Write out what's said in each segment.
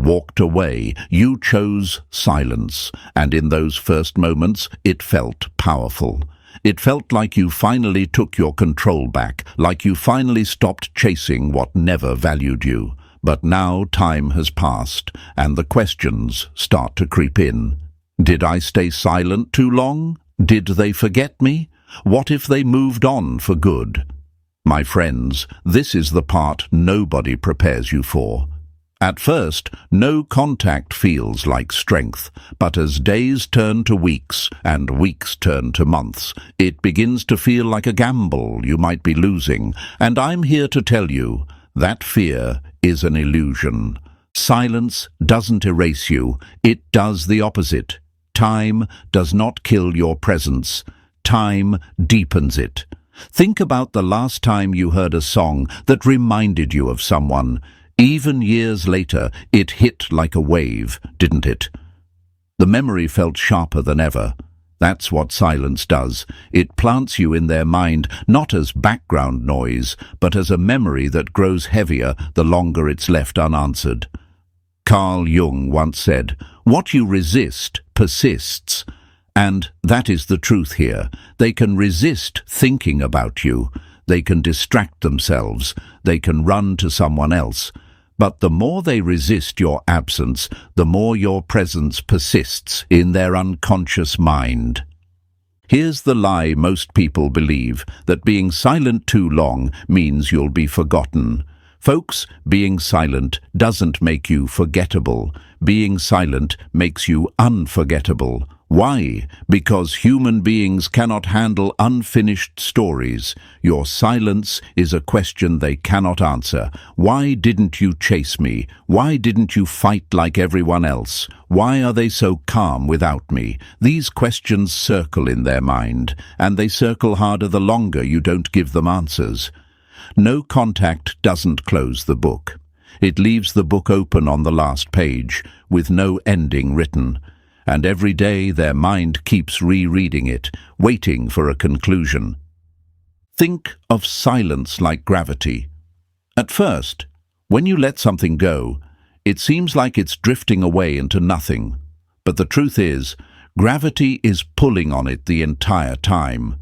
walked away. You chose silence, and in those first moments it felt powerful. It felt like you finally took your control back, like you finally stopped chasing what never valued you. But now time has passed, and the questions start to creep in. Did I stay silent too long? Did they forget me? What if they moved on for good? My friends, this is the part nobody prepares you for. At first, no contact feels like strength, but as days turn to weeks and weeks turn to months, it begins to feel like a gamble you might be losing. And I'm here to tell you, that fear is an illusion. Silence doesn't erase you, it does the opposite. Time does not kill your presence. Time deepens it. Think about the last time you heard a song that reminded you of someone. Even years later, it hit like a wave, didn't it? The memory felt sharper than ever. That's what silence does. It plants you in their mind, not as background noise, but as a memory that grows heavier the longer it's left unanswered. Carl Jung once said, "What you resist persists." And that is the truth here. They can resist thinking about you. They can distract themselves. They can run to someone else. But the more they resist your absence, the more your presence persists in their unconscious mind. Here's the lie most people believe, that being silent too long means you'll be forgotten. Folks, being silent doesn't make you forgettable. Being silent makes you unforgettable. Why? Because human beings cannot handle unfinished stories. Your silence is a question they cannot answer. Why didn't you chase me? Why didn't you fight like everyone else? Why are they so calm without me? These questions circle in their mind, and they circle harder the longer you don't give them answers. No contact doesn't close the book. It leaves the book open on the last page, with no ending written. And every day their mind keeps rereading it, waiting for a conclusion. Think of silence like gravity. At first, when you let something go, it seems like it's drifting away into nothing. But the truth is, gravity is pulling on it the entire time.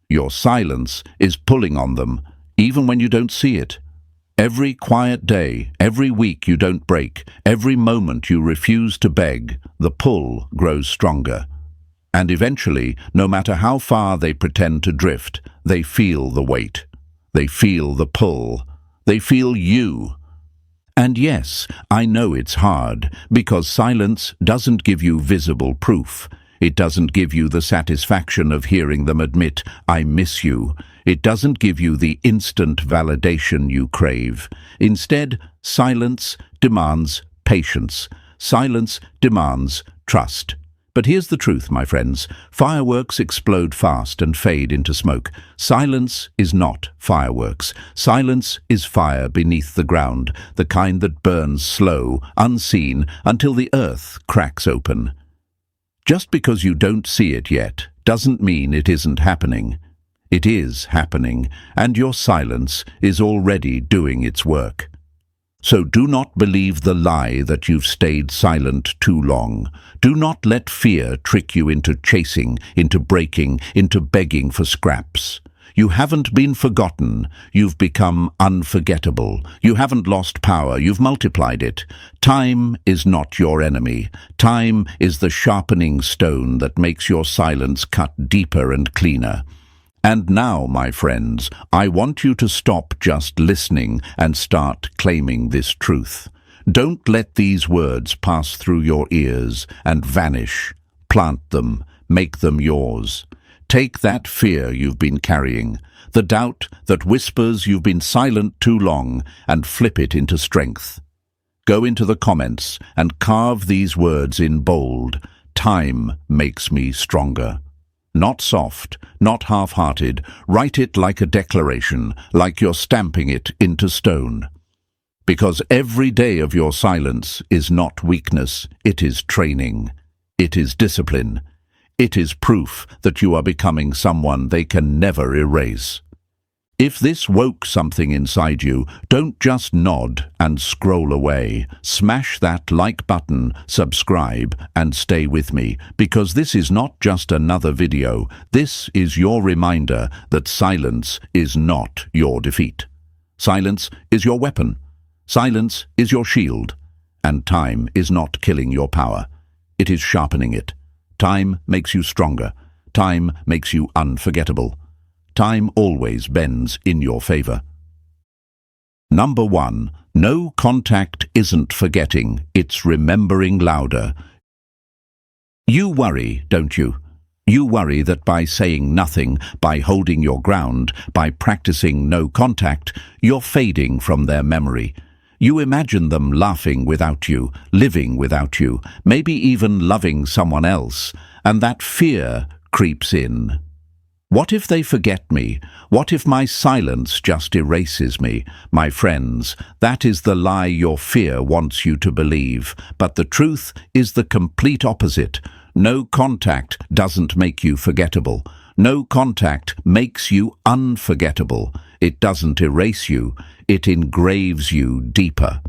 Your silence is pulling on them, even when you don't see it. Every quiet day, every week you don't break, every moment you refuse to beg, the pull grows stronger. And eventually, no matter how far they pretend to drift, they feel the weight. They feel the pull. They feel you. And yes, I know it's hard, because silence doesn't give you visible proof. It doesn't give you the satisfaction of hearing them admit, "I miss you." It doesn't give you the instant validation you crave. Instead, silence demands patience. Silence demands trust. But here's the truth, my friends. Fireworks explode fast and fade into smoke. Silence is not fireworks. Silence is fire beneath the ground, the kind that burns slow, unseen, until the earth cracks open. Just because you don't see it yet doesn't mean it isn't happening. It is happening, and your silence is already doing its work. So do not believe the lie that you've stayed silent too long. Do not let fear trick you into chasing, into breaking, into begging for scraps. You haven't been forgotten. You've become unforgettable. You haven't lost power. You've multiplied it. Time is not your enemy. Time is the sharpening stone that makes your silence cut deeper and cleaner. And now, my friends, I want you to stop just listening and start claiming this truth. Don't let these words pass through your ears and vanish. Plant them. Make them yours. Take that fear you've been carrying, the doubt that whispers you've been silent too long, and flip it into strength. Go into the comments and carve these words in bold. Time makes me stronger. Not soft, not half-hearted. Write it like a declaration, like you're stamping it into stone. Because every day of your silence is not weakness, it is training. It is discipline. It is proof that you are becoming someone they can never erase. If this woke something inside you, don't just nod and scroll away. Smash that like button, subscribe, and stay with me, because this is not just another video. This is your reminder that silence is not your defeat. Silence is your weapon. Silence is your shield. And time is not killing your power. It is sharpening it. Time makes you stronger. Time makes you unforgettable. Time always bends in your favor. Number 1. No contact isn't forgetting, it's remembering louder. You worry, don't you? You worry that by saying nothing, by holding your ground, by practicing no contact, you're fading from their memory. You imagine them laughing without you, living without you, maybe even loving someone else, and that fear creeps in. What if they forget me? What if my silence just erases me? My friends, that is the lie your fear wants you to believe. But the truth is the complete opposite. No contact doesn't make you forgettable. No contact makes you unforgettable. It doesn't erase you. It engraves you deeper.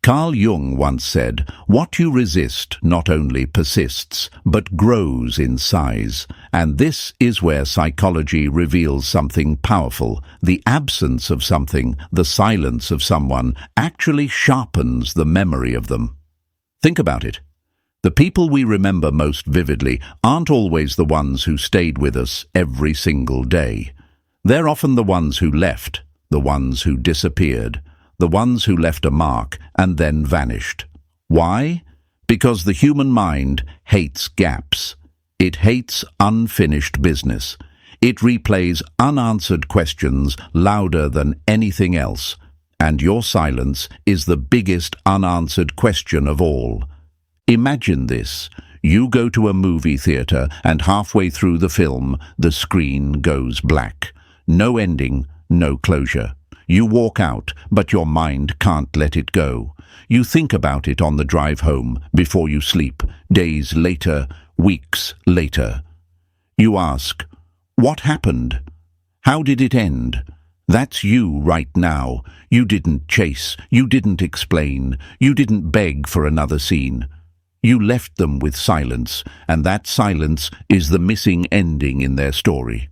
Carl Jung once said, "What you resist not only persists, but grows in size." And this is where psychology reveals something powerful. The absence of something, the silence of someone, actually sharpens the memory of them. Think about it. The people we remember most vividly aren't always the ones who stayed with us every single day. They're often the ones who left, the ones who disappeared, the ones who left a mark and then vanished. Why? Because the human mind hates gaps. It hates unfinished business. It replays unanswered questions louder than anything else. And your silence is the biggest unanswered question of all. Imagine this. You go to a movie theater and halfway through the film, the screen goes black. No ending, no closure. You walk out, but your mind can't let it go. You think about it on the drive home, before you sleep, days later, weeks later. You ask, what happened? How did it end? That's you right now. You didn't chase, you didn't explain, you didn't beg for another scene. You left them with silence, and that silence is the missing ending in their story.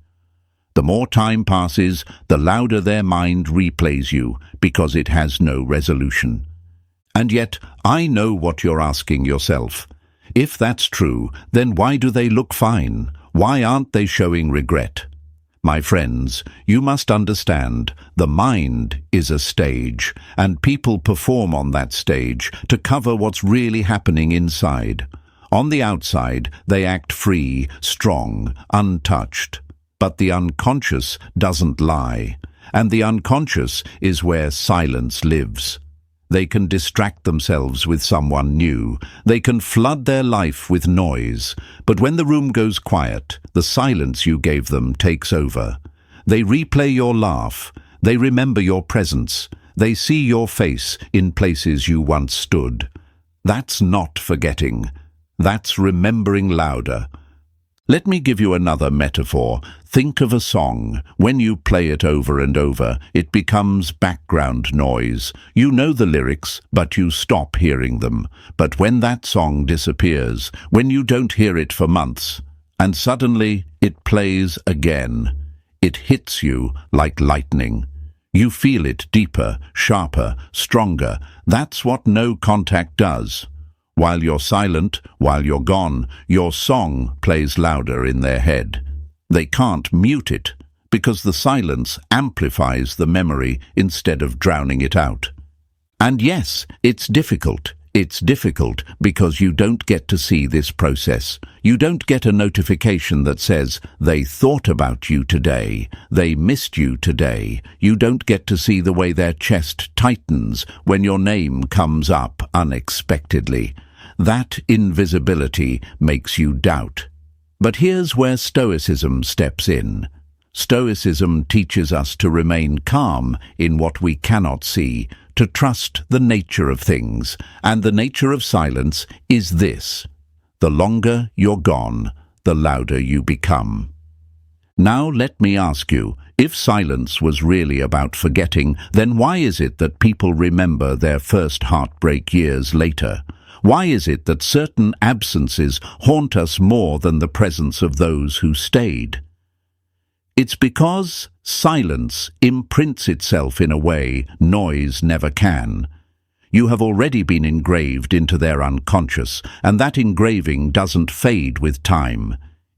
The more time passes, the louder their mind replays you, because it has no resolution. And yet, I know what you're asking yourself. If that's true, then why do they look fine? Why aren't they showing regret? My friends, you must understand, the mind is a stage, and people perform on that stage to cover what's really happening inside. On the outside, they act free, strong, untouched. But the unconscious doesn't lie, and the unconscious is where silence lives. They can distract themselves with someone new. They can flood their life with noise. But when the room goes quiet, the silence you gave them takes over. They replay your laugh. They remember your presence. They see your face in places you once stood. That's not forgetting. That's remembering louder. Let me give you another metaphor. Think of a song. When you play it over and over, it becomes background noise. You know the lyrics, but you stop hearing them. But when that song disappears, when you don't hear it for months, and suddenly it plays again, it hits you like lightning. You feel it deeper, sharper, stronger. That's what no contact does. While you're silent, while you're gone, your song plays louder in their head. They can't mute it, because the silence amplifies the memory instead of drowning it out. And yes, it's difficult. It's difficult because you don't get to see this process. You don't get a notification that says, they thought about you today, they missed you today. You don't get to see the way their chest tightens when your name comes up unexpectedly. That invisibility makes you doubt. But here's where Stoicism steps in. Stoicism teaches us to remain calm in what we cannot see, to trust the nature of things. And the nature of silence is this: the longer you're gone, the louder you become. Now let me ask you, if silence was really about forgetting, then why is it that people remember their first heartbreak years later? Why is it that certain absences haunt us more than the presence of those who stayed? It's because silence imprints itself in a way noise never can. You have already been engraved into their unconscious, and that engraving doesn't fade with time.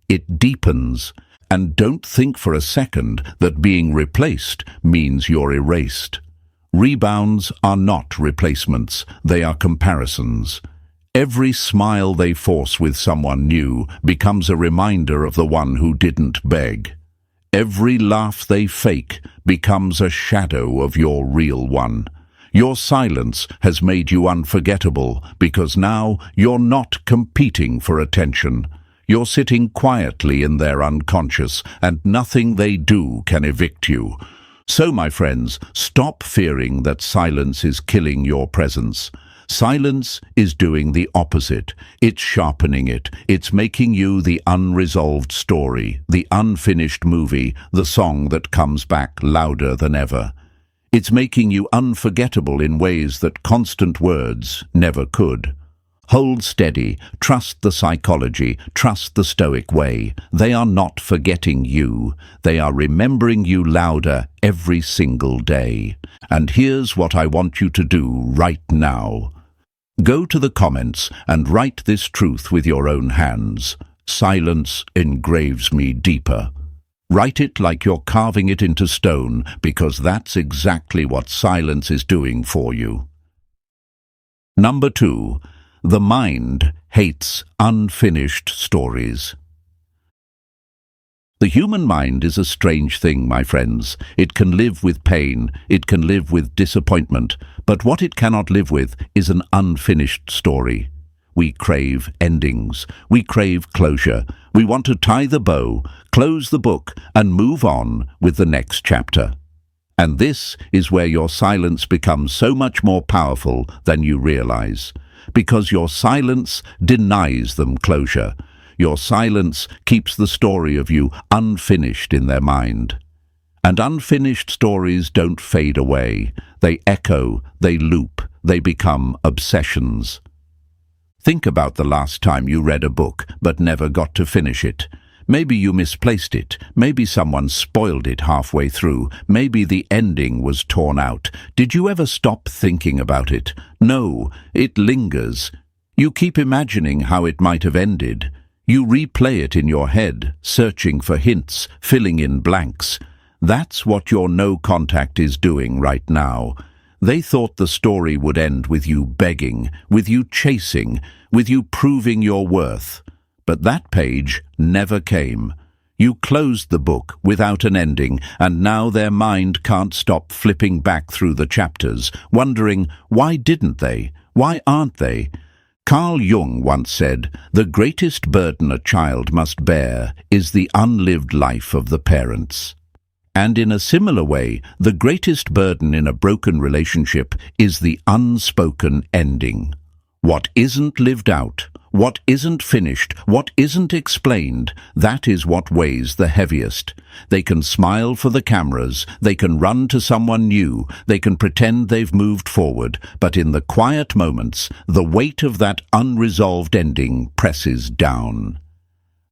It deepens. And don't think for a second that being replaced means you're erased. Rebounds are not replacements, they are comparisons. Every smile they force with someone new becomes a reminder of the one who didn't beg. Every laugh they fake becomes a shadow of your real one. Your silence has made you unforgettable because now you're not competing for attention. You're sitting quietly in their unconscious, and nothing they do can evict you. So, my friends, stop fearing that silence is killing your presence. Silence is doing the opposite. It's sharpening it. It's making you the unresolved story, the unfinished movie, the song that comes back louder than ever. It's making you unforgettable in ways that constant words never could. Hold steady, trust the psychology, trust the Stoic way. They are not forgetting you. They are remembering you louder every single day. And here's what I want you to do right now. Go to the comments and write this truth with your own hands. Silence engraves me deeper. Write it like you're carving it into stone, because that's exactly what silence is doing for you. Number 2. The mind hates unfinished stories. The human mind is a strange thing, my friends. It can live with pain, it can live with disappointment, but what it cannot live with is an unfinished story. We crave endings, we crave closure, we want to tie the bow, close the book, and move on with the next chapter. And this is where your silence becomes so much more powerful than you realize. Because your silence denies them closure. Your silence keeps the story of you unfinished in their mind. And unfinished stories don't fade away. They echo, they loop, they become obsessions. Think about the last time you read a book but never got to finish it. Maybe you misplaced it. Maybe someone spoiled it halfway through. Maybe the ending was torn out. Did you ever stop thinking about it? No, it lingers. You keep imagining how it might have ended. You replay it in your head, searching for hints, filling in blanks. That's what your no contact is doing right now. They thought the story would end with you begging, with you chasing, with you proving your worth. But that page never came. You closed the book without an ending, and now their mind can't stop flipping back through the chapters, wondering, why didn't they? Why aren't they? Carl Jung once said, "The greatest burden a child must bear is the unlived life of the parents." And in a similar way, the greatest burden in a broken relationship is the unspoken ending. What isn't lived out, what isn't finished, what isn't explained, that is what weighs the heaviest. They can smile for the cameras, they can run to someone new, they can pretend they've moved forward, but in the quiet moments, the weight of that unresolved ending presses down.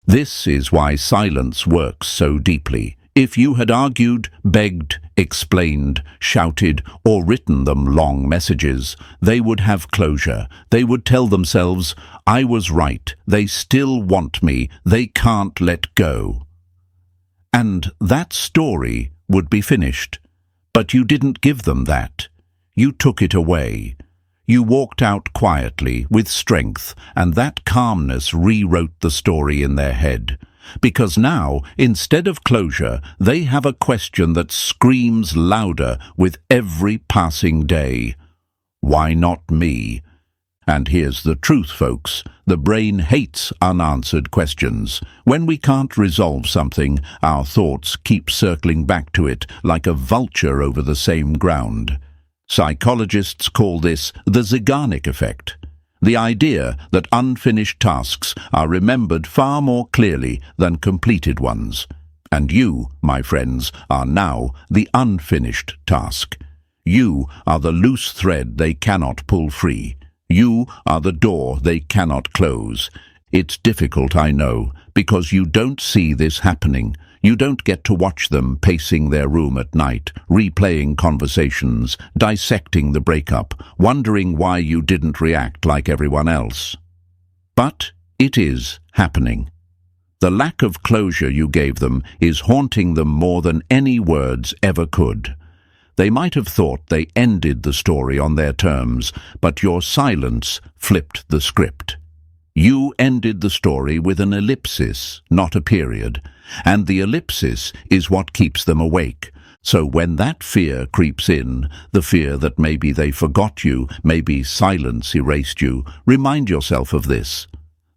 This is why silence works so deeply. If you had argued, begged, explained, shouted, or written them long messages, they would have closure. They would tell themselves, "I was right, they still want me, they can't let go." And that story would be finished. But you didn't give them that. You took it away. You walked out quietly, with strength, and that calmness rewrote the story in their head. Because now, instead of closure, they have a question that screams louder with every passing day. Why not me? And here's the truth, folks. The brain hates unanswered questions. When we can't resolve something, our thoughts keep circling back to it like a vulture over the same ground. Psychologists call this the Zeigarnik effect. The idea that unfinished tasks are remembered far more clearly than completed ones. And you, my friends, are now the unfinished task. You are the loose thread they cannot pull free. You are the door they cannot close. It's difficult, I know, because you don't see this happening. You don't get to watch them pacing their room at night, replaying conversations, dissecting the breakup, wondering why you didn't react like everyone else. But it is happening. The lack of closure you gave them is haunting them more than any words ever could. They might have thought they ended the story on their terms, but your silence flipped the script. You ended the story with an ellipsis, not a period, and the ellipsis is what keeps them awake. So when that fear creeps in, the fear that maybe they forgot you, maybe silence erased you, remind yourself of this.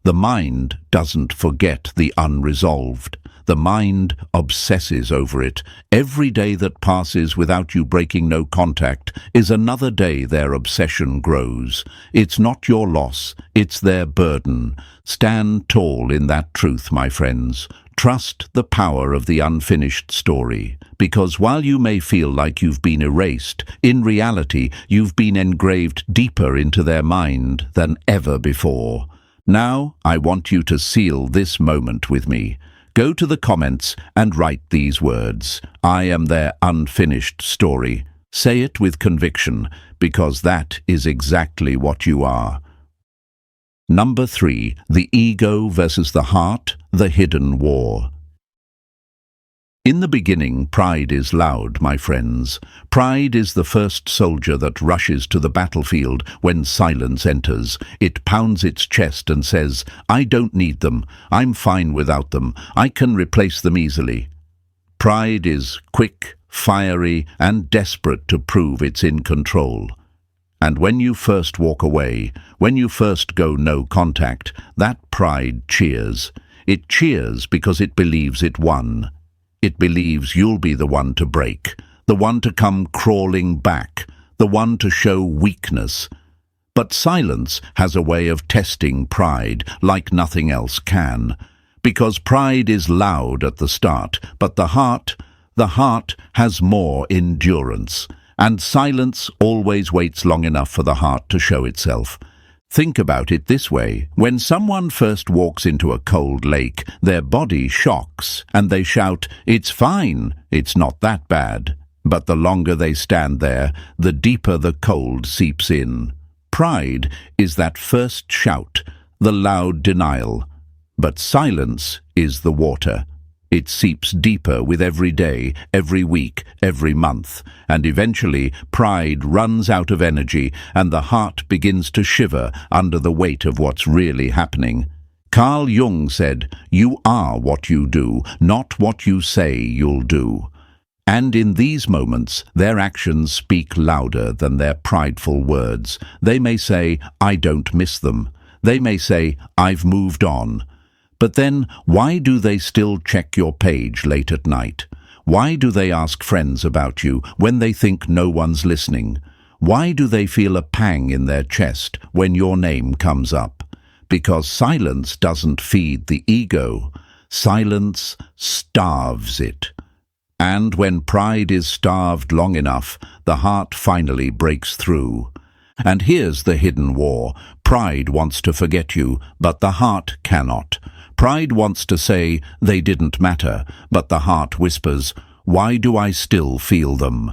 The mind doesn't forget the unresolved. The mind obsesses over it. Every day that passes without you breaking no contact is another day their obsession grows. It's not your loss, it's their burden. Stand tall in that truth, my friends. Trust the power of the unfinished story, because while you may feel like you've been erased, in reality you've been engraved deeper into their mind than ever before. Now I want you to seal this moment with me. Go to the comments and write these words. I am their unfinished story. Say it with conviction, because that is exactly what you are. Number 3, the ego versus the heart, the hidden war. In the beginning, pride is loud, my friends. Pride is the first soldier that rushes to the battlefield when silence enters. It pounds its chest and says, I don't need them. I'm fine without them. I can replace them easily. Pride is quick, fiery, and desperate to prove it's in control. And when you first walk away, when you first go no contact, that pride cheers. It cheers because it believes it won. It believes you'll be the one to break, the one to come crawling back, the one to show weakness. But silence has a way of testing pride like nothing else can, because pride is loud at the start, but the heart has more endurance, and silence always waits long enough for the heart to show itself. Think about it this way. When someone first walks into a cold lake, their body shocks, and they shout, "It's fine, it's not that bad." But the longer they stand there, the deeper the cold seeps in. Pride is that first shout, the loud denial. But silence is the water. It seeps deeper with every day, every week, every month, and eventually pride runs out of energy and the heart begins to shiver under the weight of what's really happening. Carl Jung said, "You are what you do, not what you say you'll do." And in these moments, their actions speak louder than their prideful words. They may say, "I don't miss them." They may say, "I've moved on." But then, why do they still check your page late at night? Why do they ask friends about you when they think no one's listening? Why do they feel a pang in their chest when your name comes up? Because silence doesn't feed the ego. Silence starves it. And when pride is starved long enough, the heart finally breaks through. And here's the hidden war. Pride wants to forget you, but the heart cannot. Pride wants to say they didn't matter, but the heart whispers, "Why do I still feel them?"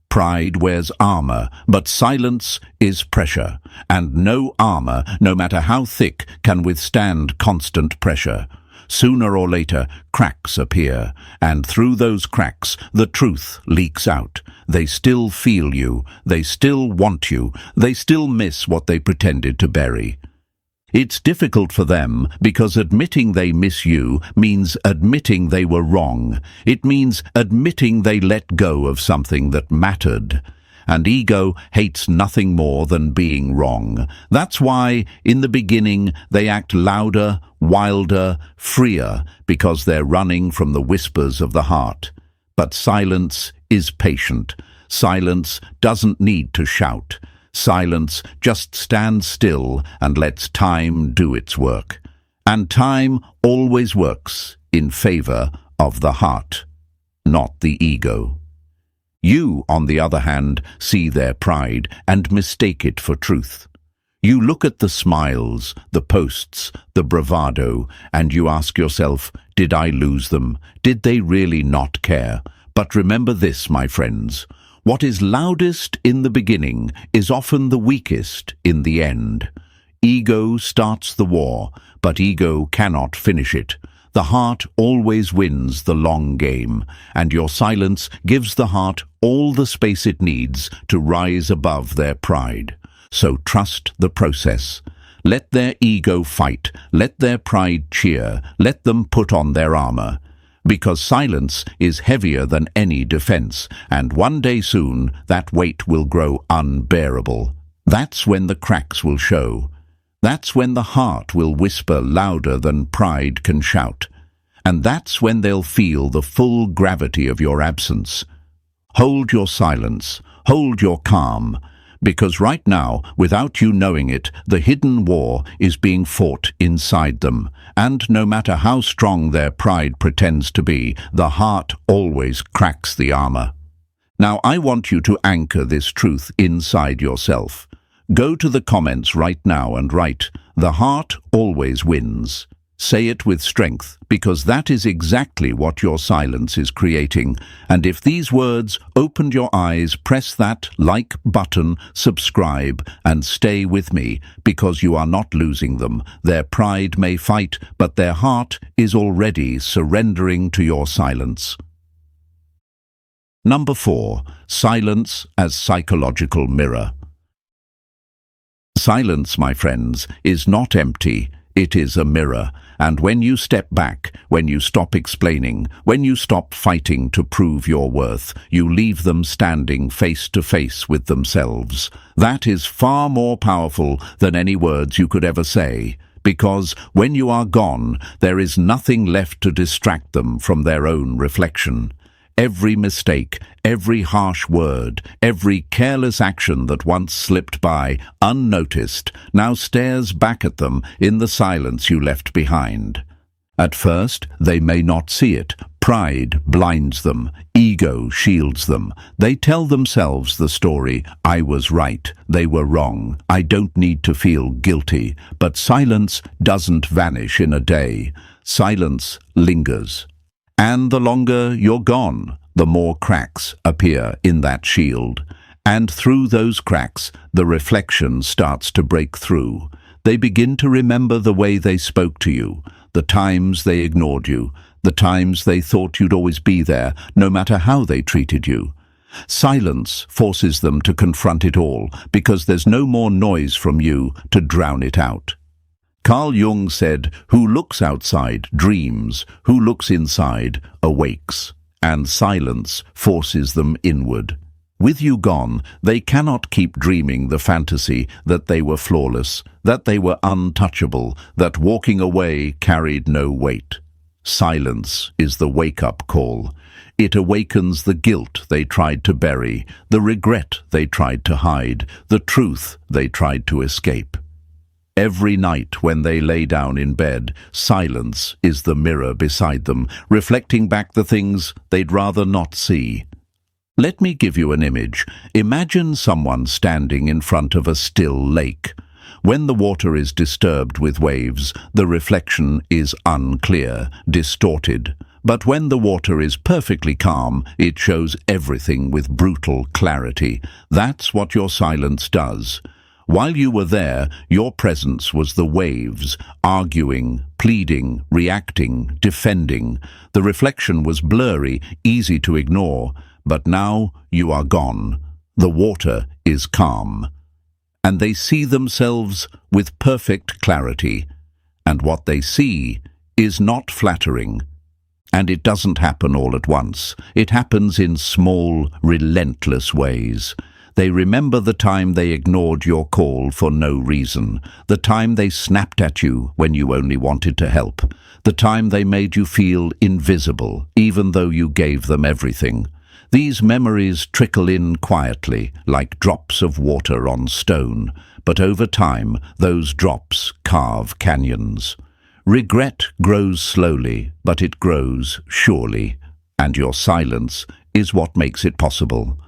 Pride wears armor, but silence is pressure, and no armor, no matter how thick, can withstand constant pressure. Sooner or later, cracks appear, and through those cracks, the truth leaks out. They still feel you, they still want you, they still miss what they pretended to bury. It's difficult for them because admitting they miss you means admitting they were wrong. It means admitting they let go of something that mattered. And ego hates nothing more than being wrong. That's why, in the beginning, they act louder, wilder, freer, because they're running from the whispers of the heart. But silence is patient. Silence doesn't need to shout. Silence just stands still and lets time do its work. And time always works in favor of the heart, not the ego. You, on the other hand, see their pride and mistake it for truth. You look at the smiles, the posts, the bravado, and you ask yourself, did I lose them? Did they really not care? But remember this, my friends, what is loudest in the beginning is often the weakest in the end. Ego starts the war, but ego cannot finish it. The heart always wins the long game, and your silence gives the heart all the space it needs to rise above their pride. So trust the process. Let their ego fight, let their pride cheer, let them put on their armor. Because silence is heavier than any defense, and one day soon that weight will grow unbearable. That's when the cracks will show. That's when the heart will whisper louder than pride can shout. And that's when they'll feel the full gravity of your absence. Hold your silence, hold your calm, because right now, without you knowing it, the hidden war is being fought inside them. And no matter how strong their pride pretends to be, the heart always cracks the armor. Now I want you to anchor this truth inside yourself. Go to the comments right now and write, "The heart always wins." Say it with strength, because that is exactly what your silence is creating. And if these words opened your eyes, press that like button, subscribe, and stay with me, because you are not losing them. Their pride may fight, but their heart is already surrendering to your silence. Number 4. Silence as psychological mirror. Silence, my friends, is not empty. It is a mirror, and when you step back, when you stop explaining, when you stop fighting to prove your worth, you leave them standing face to face with themselves. That is far more powerful than any words you could ever say, because when you are gone, there is nothing left to distract them from their own reflection. Every mistake, every harsh word, every careless action that once slipped by, unnoticed, now stares back at them in the silence you left behind. At first, they may not see it. Pride blinds them. Ego shields them. They tell themselves the story, "I was right, they were wrong, I don't need to feel guilty." But silence doesn't vanish in a day. Silence lingers. And the longer you're gone, the more cracks appear in that shield. And through those cracks, the reflection starts to break through. They begin to remember the way they spoke to you, the times they ignored you, the times they thought you'd always be there, no matter how they treated you. Silence forces them to confront it all, because there's no more noise from you to drown it out. Carl Jung said, "Who looks outside dreams, who looks inside awakes," and silence forces them inward. With you gone, they cannot keep dreaming the fantasy that they were flawless, that they were untouchable, that walking away carried no weight. Silence is the wake-up call. It awakens the guilt they tried to bury, the regret they tried to hide, the truth they tried to escape. Every night when they lay down in bed, silence is the mirror beside them, reflecting back the things they'd rather not see. Let me give you an image. Imagine someone standing in front of a still lake. When the water is disturbed with waves, the reflection is unclear, distorted. But when the water is perfectly calm, it shows everything with brutal clarity. That's what your silence does. While you were there, your presence was the waves, arguing, pleading, reacting, defending. The reflection was blurry, easy to ignore, but now you are gone. The water is calm. And they see themselves with perfect clarity. And what they see is not flattering. And it doesn't happen all at once. It happens in small, relentless ways. They remember the time they ignored your call for no reason, the time they snapped at you when you only wanted to help, the time they made you feel invisible, even though you gave them everything. These memories trickle in quietly, like drops of water on stone, but over time, those drops carve canyons. Regret grows slowly, but it grows surely, and your silence is what makes it possible.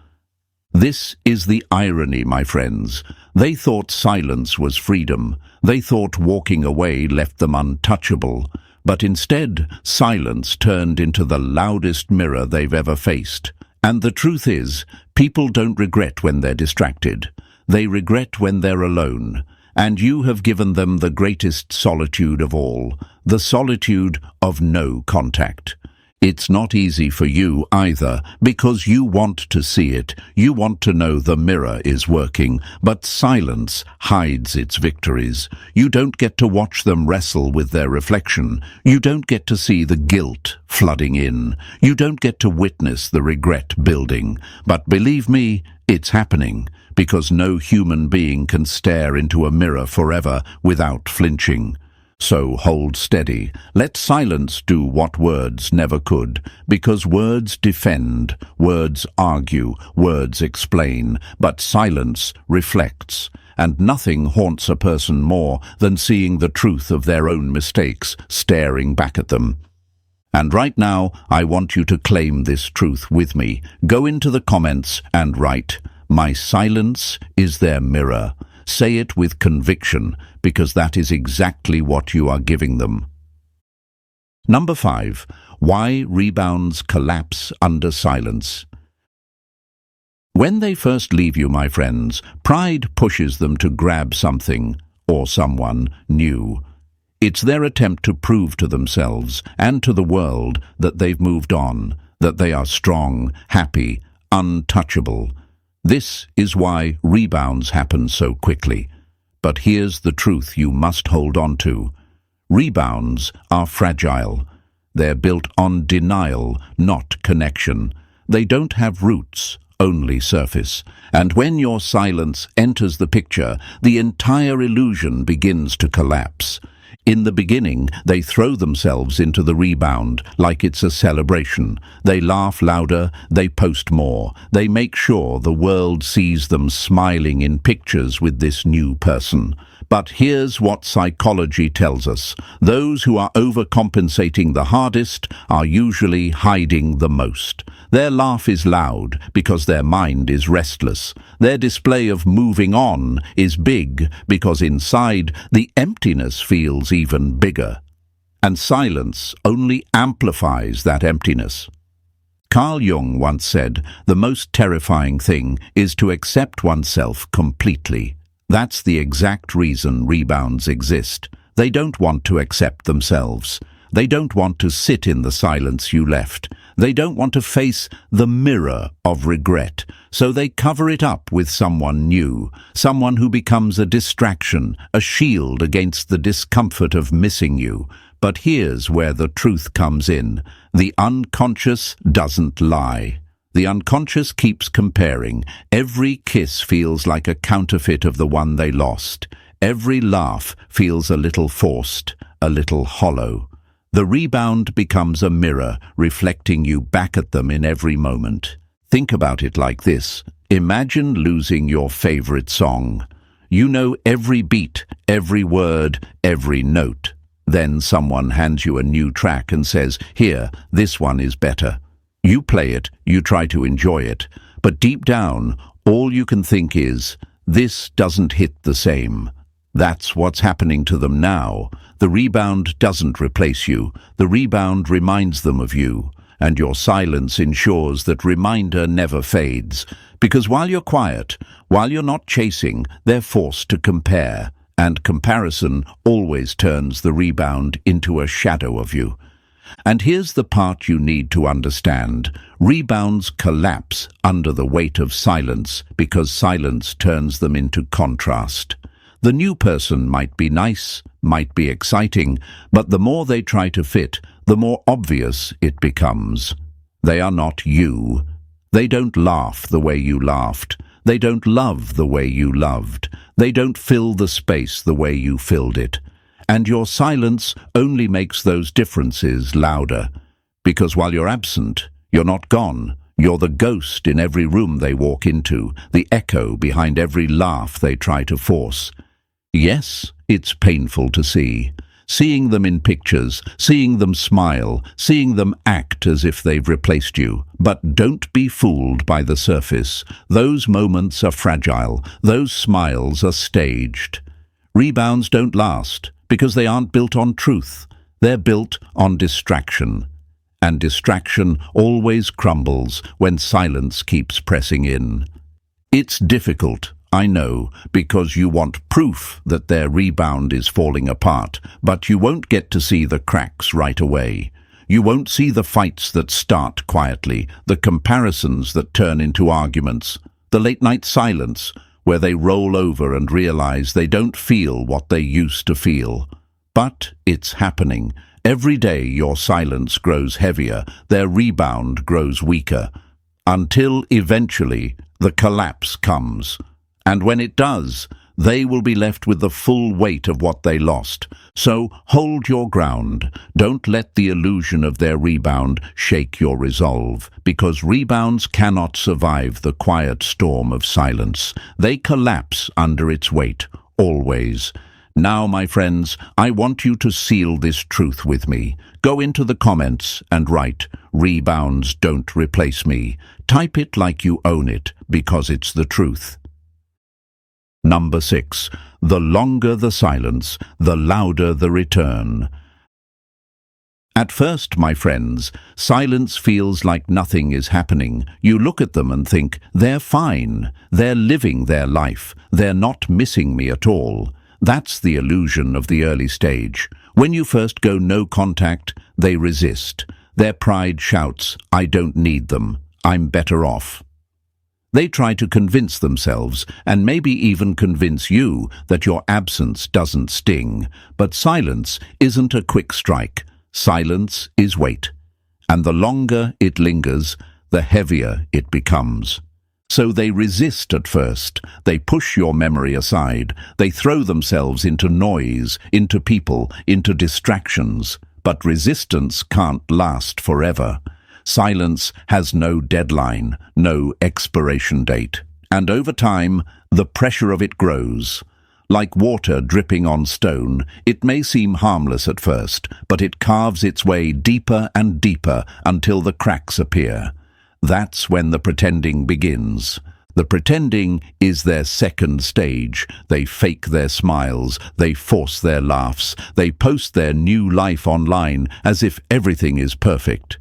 This is the irony, my friends. They thought silence was freedom. They thought walking away left them untouchable. But instead, silence turned into the loudest mirror they've ever faced. And the truth is, people don't regret when they're distracted. They regret when they're alone. And you have given them the greatest solitude of all, the solitude of no contact. It's not easy for you either, because you want to see it. You want to know the mirror is working, but silence hides its victories. You don't get to watch them wrestle with their reflection. You don't get to see the guilt flooding in. You don't get to witness the regret building. But believe me, it's happening, because no human being can stare into a mirror forever without flinching. So hold steady. Let silence do what words never could, because words defend, words argue, words explain, but silence reflects, and nothing haunts a person more than seeing the truth of their own mistakes staring back at them. And right now, I want you to claim this truth with me. Go into the comments and write, "My silence is their mirror." Say it with conviction, because that is exactly what you are giving them. Number 5. Why rebounds collapse under silence. When they first leave you, my friends, pride pushes them to grab something or someone new. It's their attempt to prove to themselves and to the world that they've moved on, that they are strong, happy, untouchable. This is why rebounds happen so quickly. But here's the truth you must hold on to. Rebounds are fragile. They're built on denial, not connection. They don't have roots, only surface. And when your silence enters the picture, the entire illusion begins to collapse. In the beginning, they throw themselves into the rebound like it's a celebration. They laugh louder, they post more. They make sure the world sees them smiling in pictures with this new person. But here's what psychology tells us. Those who are overcompensating the hardest are usually hiding the most. Their laugh is loud because their mind is restless. Their display of moving on is big because inside the emptiness feels even bigger. And silence only amplifies that emptiness. Carl Jung once said, "The most terrifying thing is to accept oneself completely." That's the exact reason rebounds exist. They don't want to accept themselves. They don't want to sit in the silence you left. They don't want to face the mirror of regret. So they cover it up with someone new, someone who becomes a distraction, a shield against the discomfort of missing you. But here's where the truth comes in. The unconscious doesn't lie. The unconscious keeps comparing. Every kiss feels like a counterfeit of the one they lost. Every laugh feels a little forced, a little hollow. The rebound becomes a mirror, reflecting you back at them in every moment. Think about it like this. Imagine losing your favorite song. You know every beat, every word, every note. Then someone hands you a new track and says, "Here, this one is better." You play it, you try to enjoy it, but deep down, all you can think is, "This doesn't hit the same." That's what's happening to them now. The rebound doesn't replace you. The rebound reminds them of you. And your silence ensures that reminder never fades. Because while you're quiet, while you're not chasing, they're forced to compare. And comparison always turns the rebound into a shadow of you. And here's the part you need to understand. Rebounds collapse under the weight of silence because silence turns them into contrast. The new person might be nice, might be exciting, but the more they try to fit, the more obvious it becomes. They are not you. They don't laugh the way you laughed. They don't love the way you loved. They don't fill the space the way you filled it. And your silence only makes those differences louder. Because while you're absent, you're not gone. You're the ghost in every room they walk into, the echo behind every laugh they try to force. Yes, it's painful to see. seeing them in pictures, seeing them smile, seeing them act as if they've replaced you. But don't be fooled by the surface. Those moments are fragile. Those smiles are staged. Rebounds don't last because they aren't built on truth. They're built on distraction. And distraction always crumbles when silence keeps pressing in. It's difficult, I know, because you want proof that their rebound is falling apart, but you won't get to see the cracks right away. You won't see the fights that start quietly, the comparisons that turn into arguments, the late-night silence where they roll over and realize they don't feel what they used to feel. But it's happening. Every day your silence grows heavier, their rebound grows weaker, until eventually the collapse comes. And when it does, they will be left with the full weight of what they lost. So hold your ground. Don't let the illusion of their rebound shake your resolve, because rebounds cannot survive the quiet storm of silence. They collapse under its weight, always. Now, my friends, I want you to seal this truth with me. Go into the comments and write, "Rebounds don't replace me." Type it like you own it, because it's the truth. Number 6. The longer the silence, the louder the return. At first, my friends, silence feels like nothing is happening. You look at them and think, they're fine. They're living their life. They're not missing me at all. That's the illusion of the early stage. When you first go no contact, they resist. Their pride shouts, "I don't need them. I'm better off." They try to convince themselves, and maybe even convince you, that your absence doesn't sting. But silence isn't a quick strike. Silence is weight. And the longer it lingers, the heavier it becomes. So they resist at first. They push your memory aside. They throw themselves into noise, into people, into distractions. But resistance can't last forever. Silence has no deadline, no expiration date. And over time, the pressure of it grows. Like water dripping on stone, it may seem harmless at first, but it carves its way deeper and deeper until the cracks appear. That's when the pretending begins. The pretending is their second stage. They fake their smiles, they force their laughs, they post their new life online as if everything is perfect.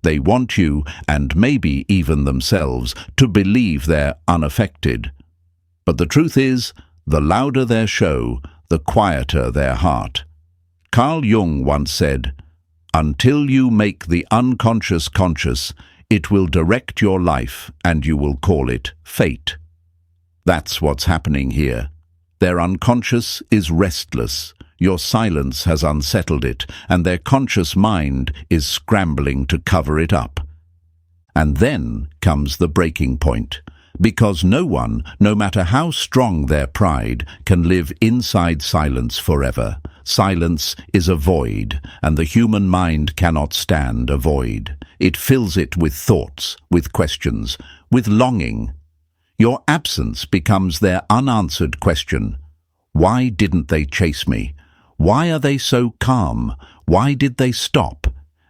They want you, and maybe even themselves, to believe they're unaffected. But the truth is, the louder their show, the quieter their heart. Carl Jung once said, "Until you make the unconscious conscious, it will direct your life, and you will call it fate." That's what's happening here. Their unconscious is restless. Your silence has unsettled it, and their conscious mind is scrambling to cover it up. And then comes the breaking point. Because no one, no matter how strong their pride, can live inside silence forever. Silence is a void, and the human mind cannot stand a void. It fills it with thoughts, with questions, with longing. Your absence becomes their unanswered question. Why didn't they chase me? Why are they so calm? Why did they stop?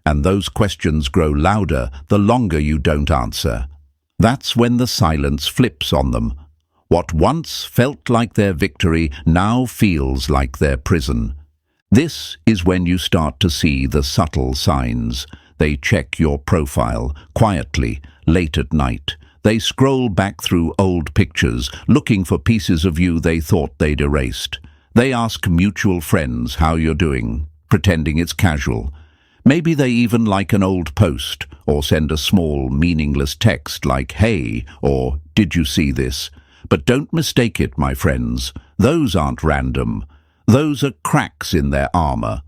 And those questions grow louder the longer you don't answer. That's when the silence flips on them. What once felt like their victory now feels like their prison. This is when you start to see the subtle signs. They check your profile, quietly, late at night. They scroll back through old pictures, looking for pieces of you they thought they'd erased. They ask mutual friends how you're doing, pretending it's casual. Maybe they even like an old post, or send a small, meaningless text like, "Hey," or "Did you see this?" But don't mistake it, my friends. Those aren't random. Those are cracks in their armor.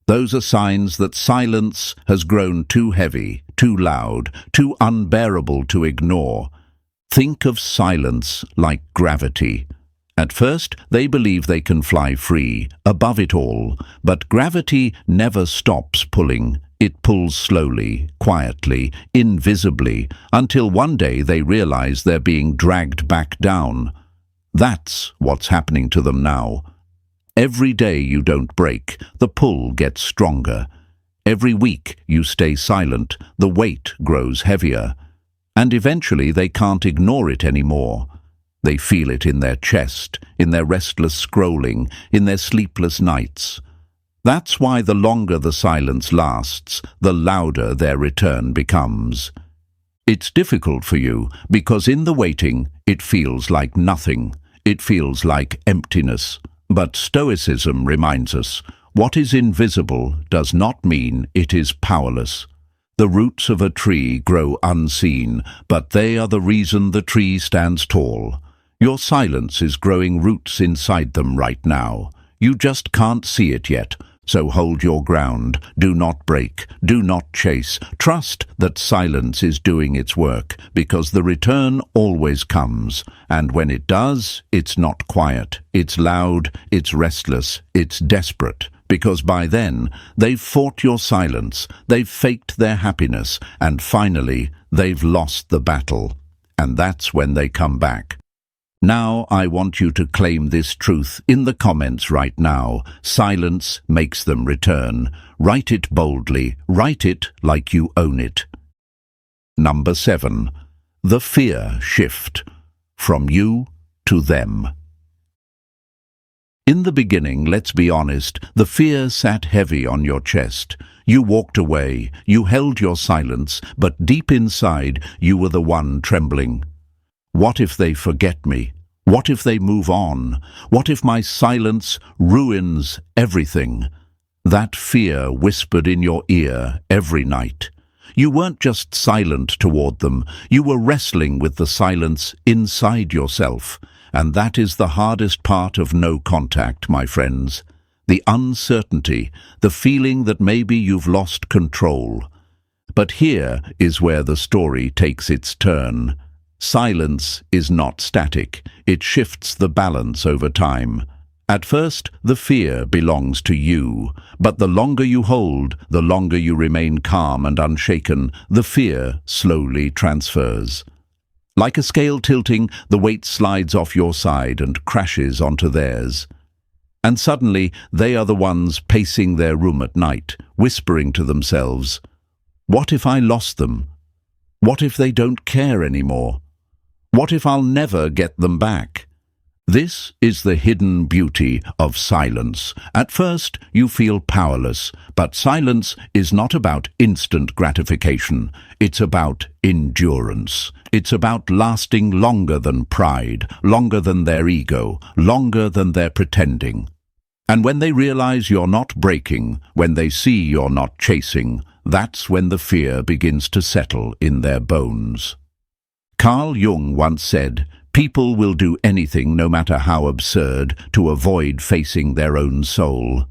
Those are signs that silence has grown too heavy, too loud, too unbearable to ignore. Think of silence like gravity. At first, they believe they can fly free, above it all, but gravity never stops pulling. It pulls slowly, quietly, invisibly, until one day they realize they're being dragged back down. That's what's happening to them now. Every day you don't break, the pull gets stronger. Every week you stay silent, the weight grows heavier. And eventually they can't ignore it anymore. They feel it in their chest, in their restless scrolling, in their sleepless nights. That's why the longer the silence lasts, the louder their return becomes. It's difficult for you because in the waiting, it feels like nothing. It feels like emptiness. But Stoicism reminds us, what is invisible does not mean it is powerless. The roots of a tree grow unseen, but they are the reason the tree stands tall. Your silence is growing roots inside them right now. You just can't see it yet. So hold your ground, do not break, do not chase. Trust that silence is doing its work, because the return always comes. And when it does, it's not quiet, it's loud, it's restless, it's desperate. Because by then, they've fought your silence, they've faked their happiness, and finally, they've lost the battle. And that's when they come back. Now I want you to claim this truth in the comments right now. Silence makes them return. Write it boldly. Write it like you own it. Number 7. The fear shift. From you to them. In the beginning, let's be honest, the fear sat heavy on your chest. You walked away, you held your silence, but deep inside you were the one trembling. What if they forget me? What if they move on? What if my silence ruins everything? That fear whispered in your ear every night. You weren't just silent toward them, you were wrestling with the silence inside yourself. And that is the hardest part of no contact, my friends. The uncertainty, the feeling that maybe you've lost control. But here is where the story takes its turn. Silence is not static. It shifts the balance over time. At first, the fear belongs to you, but the longer you hold, the longer you remain calm and unshaken, the fear slowly transfers. Like a scale tilting, the weight slides off your side and crashes onto theirs. And suddenly, they are the ones pacing their room at night, whispering to themselves, "What if I lost them? What if they don't care anymore? What if I'll never get them back?" This is the hidden beauty of silence. At first, you feel powerless, but silence is not about instant gratification. It's about endurance. It's about lasting longer than pride, longer than their ego, longer than their pretending. And when they realize you're not breaking, when they see you're not chasing, that's when the fear begins to settle in their bones. Carl Jung once said, "People will do anything, no matter how absurd, to avoid facing their own soul."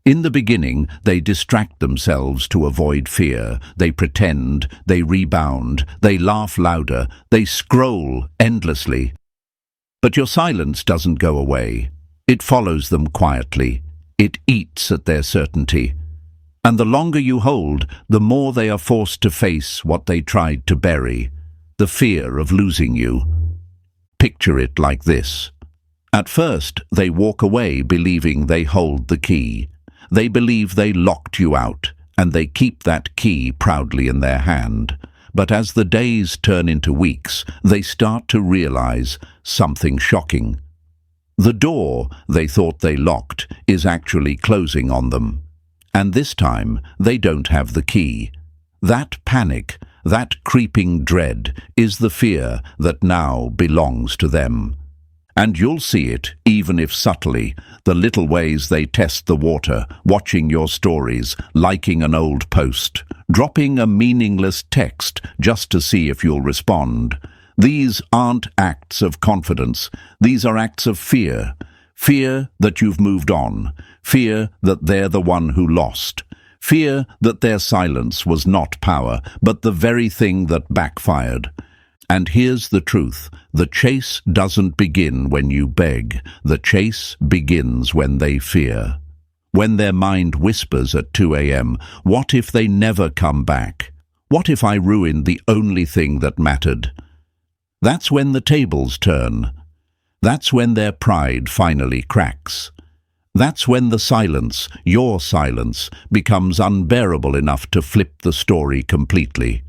In the beginning, they distract themselves to avoid fear. They pretend, they rebound, they laugh louder, they scroll endlessly. But your silence doesn't go away. It follows them quietly. It eats at their certainty. And the longer you hold, the more they are forced to face what they tried to bury. The fear of losing you. Picture it like this. At first, they walk away believing they hold the key. They believe they locked you out, and they keep that key proudly in their hand. But as the days turn into weeks, they start to realize something shocking. The door they thought they locked is actually closing on them. And this time, they don't have the key. That panic, that creeping dread, is the fear that now belongs to them. And you'll see it, even if subtly, the little ways they test the water, watching your stories, liking an old post, dropping a meaningless text just to see if you'll respond. These aren't acts of confidence, these are acts of fear. Fear that you've moved on, fear that they're the one who lost. Fear that their silence was not power, but the very thing that backfired. And here's the truth. The chase doesn't begin when you beg. The chase begins when they fear. When their mind whispers at 2 a.m., what if they never come back? What if I ruined the only thing that mattered? That's when the tables turn. That's when their pride finally cracks. That's when the silence, your silence, becomes unbearable enough to flip the story completely.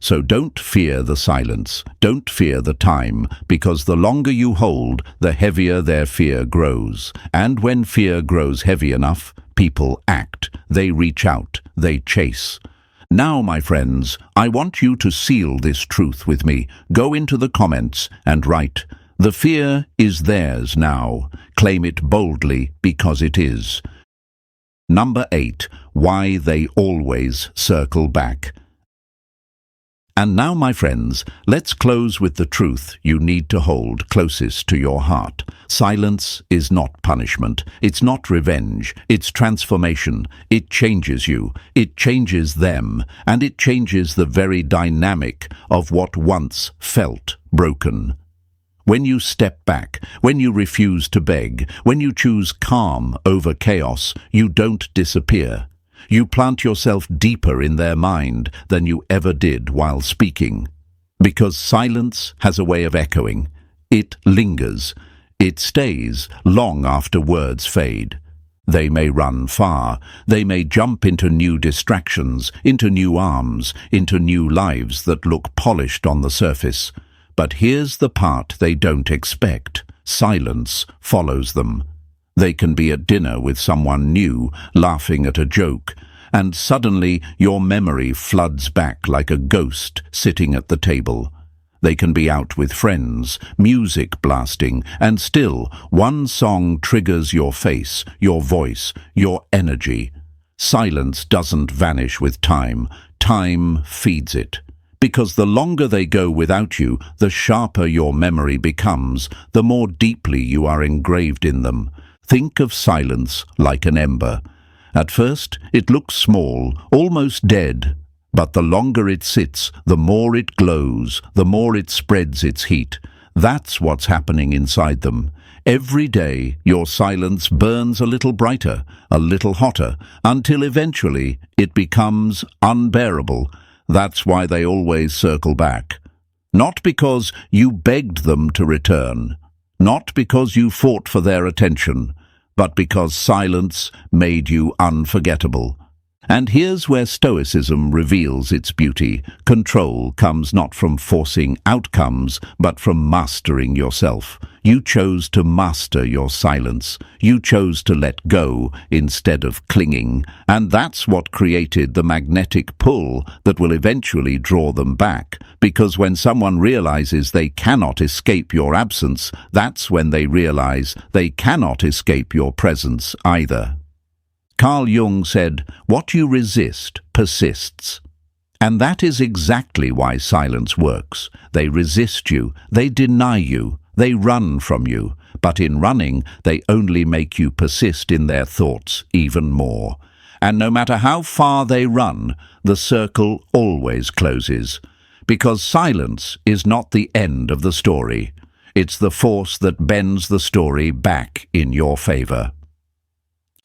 So don't fear the silence, don't fear the time, because the longer you hold, the heavier their fear grows. And when fear grows heavy enough, people act, they reach out, they chase. Now, my friends, I want you to seal this truth with me. Go into the comments and write, "The fear is theirs now." Claim it boldly because it is. Number 8, why they always circle back. And now, my friends, let's close with the truth you need to hold closest to your heart. Silence is not punishment. It's not revenge. It's transformation. It changes you. It changes them. And it changes the very dynamic of what once felt broken. When you step back, when you refuse to beg, when you choose calm over chaos, you don't disappear. You plant yourself deeper in their mind than you ever did while speaking. Because silence has a way of echoing. It lingers. It stays long after words fade. They may run far. They may jump into new distractions, into new arms, into new lives that look polished on the surface. But here's the part they don't expect. Silence follows them. They can be at dinner with someone new, laughing at a joke, and suddenly your memory floods back like a ghost sitting at the table. They can be out with friends, music blasting, and still one song triggers your face, your voice, your energy. Silence doesn't vanish with time. Time feeds it. Because the longer they go without you, the sharper your memory becomes, the more deeply you are engraved in them. Think of silence like an ember. At first, it looks small, almost dead. But the longer it sits, the more it glows, the more it spreads its heat. That's what's happening inside them. Every day, your silence burns a little brighter, a little hotter, until eventually it becomes unbearable. That's why they always circle back. Not because you begged them to return, not because you fought for their attention, but because silence made you unforgettable. And here's where Stoicism reveals its beauty. Control comes not from forcing outcomes, but from mastering yourself. You chose to master your silence. You chose to let go instead of clinging. And that's what created the magnetic pull that will eventually draw them back. Because when someone realizes they cannot escape your absence, that's when they realize they cannot escape your presence either. Carl Jung said, "What you resist persists." And that is exactly why silence works. They resist you, they deny you, they run from you. But in running, they only make you persist in their thoughts even more. And no matter how far they run, the circle always closes. Because silence is not the end of the story. It's the force that bends the story back in your favor.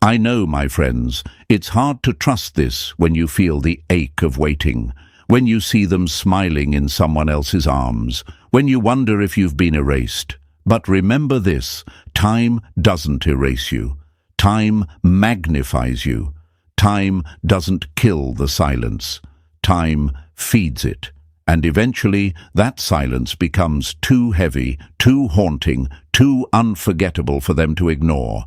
I know, my friends, it's hard to trust this when you feel the ache of waiting, when you see them smiling in someone else's arms, when you wonder if you've been erased. But remember this, time doesn't erase you. Time magnifies you. Time doesn't kill the silence. Time feeds it. And eventually, that silence becomes too heavy, too haunting, too unforgettable for them to ignore.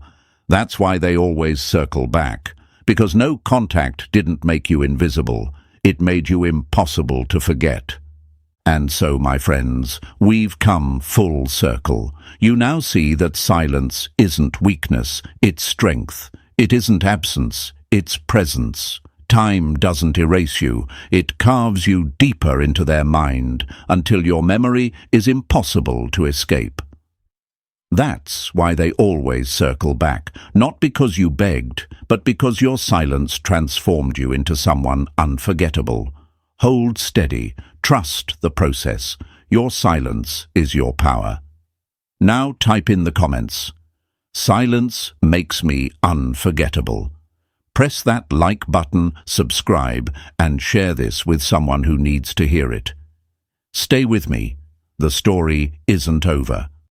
That's why they always circle back, because no contact didn't make you invisible. It made you impossible to forget. And so, my friends, we've come full circle. You now see that silence isn't weakness, it's strength. It isn't absence, it's presence. Time doesn't erase you. It carves you deeper into their mind until your memory is impossible to escape. That's why they always circle back, not because you begged, but because your silence transformed you into someone unforgettable. Hold steady, trust the process. Your silence is your power. Now type in the comments, "Silence makes me unforgettable." Press that like button, subscribe, and share this with someone who needs to hear it. Stay with me. The story isn't over.